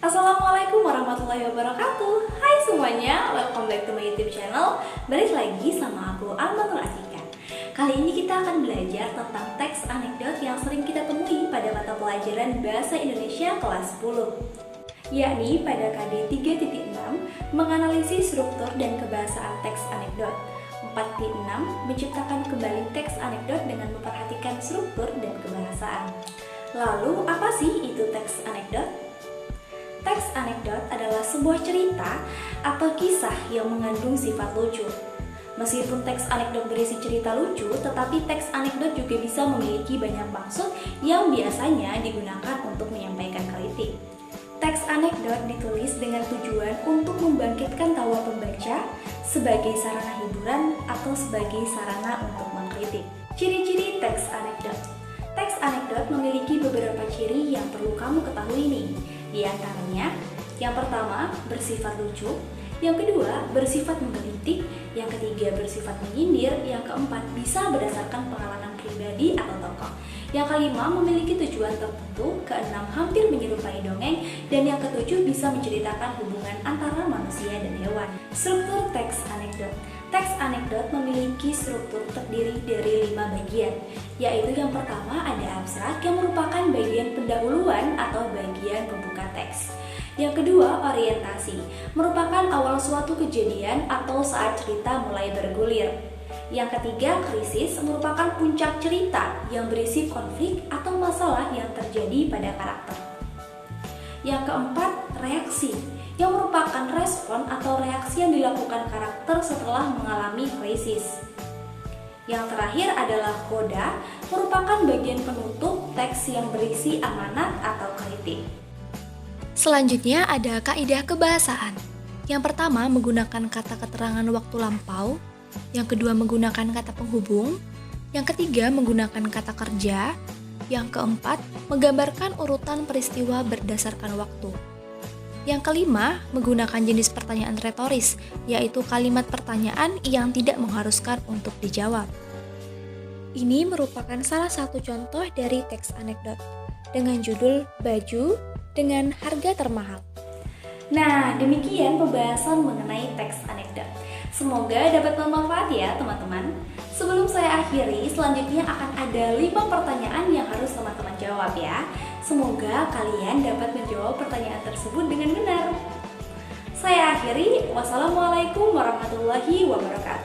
Assalamualaikum warahmatullahi wabarakatuh. Hai semuanya, welcome back to my YouTube channel. Balik lagi sama aku Alma Nur Atika. Kali ini kita akan belajar tentang teks anekdot yang sering kita temui pada mata pelajaran Bahasa Indonesia kelas 10, yakni pada KD 3.6 menganalisis struktur dan kebahasaan teks anekdot. 4.6 menciptakan kembali teks anekdot dengan memperhatikan struktur dan kebahasaan. Lalu apa sih itu teks anekdot? Teks anekdot adalah sebuah cerita atau kisah yang mengandung sifat lucu. Meskipun teks anekdot berisi cerita lucu, tetapi teks anekdot juga bisa memiliki banyak maksud yang biasanya digunakan untuk menyampaikan kritik. Teks anekdot ditulis dengan tujuan untuk membangkitkan tawa pembaca sebagai sarana hiburan atau sebagai sarana untuk mengkritik. Ciri-ciri teks anekdot. Teks anekdot memiliki beberapa ciri yang perlu kamu ketahui nih. Di antaranya, yang pertama bersifat lucu, yang kedua bersifat menggelitik, yang ketiga bersifat menyindir, yang keempat bisa berdasarkan pengalaman pribadi atau tokoh, yang kelima memiliki tujuan tertentu, keenam hampir menyerupai dongeng, dan yang ketujuh bisa menceritakan hubungan antara manusia dan hewan. Struktur teks anekdot. Teks anekdot memiliki struktur terdiri dari 5 bagian, yaitu yang pertama ada abstrak yang merupakan bagian pendahuluan atau bagian pembuka teks. Yang kedua, orientasi, merupakan awal suatu kejadian atau saat cerita mulai bergulir. Yang ketiga, krisis, merupakan puncak cerita yang berisi konflik atau masalah yang terjadi pada karakter. Yang keempat, reaksi, yang merupakan respon atau reaksi yang dilakukan karakter setelah mengalami krisis. Yang terakhir adalah koda, merupakan bagian penutup teks yang berisi amanat atau kritik. Selanjutnya ada kaidah kebahasaan. Yang pertama menggunakan kata keterangan waktu lampau, yang kedua menggunakan kata penghubung, yang ketiga menggunakan kata kerja, yang keempat menggambarkan urutan peristiwa berdasarkan waktu. Yang kelima, menggunakan jenis pertanyaan retoris, yaitu kalimat pertanyaan yang tidak mengharuskan untuk dijawab. Ini merupakan salah satu contoh dari teks anekdot dengan judul Baju dengan Harga Termahal. Nah, demikian pembahasan mengenai teks anekdot. Semoga dapat bermanfaat ya teman-teman. Sebelum saya akhiri, selanjutnya akan ada 5 pertanyaan yang harus teman-teman jawab ya. Semoga kalian dapat menjawab pertanyaan tersebut dengan benar. Saya akhiri, wassalamualaikum warahmatullahi wabarakatuh.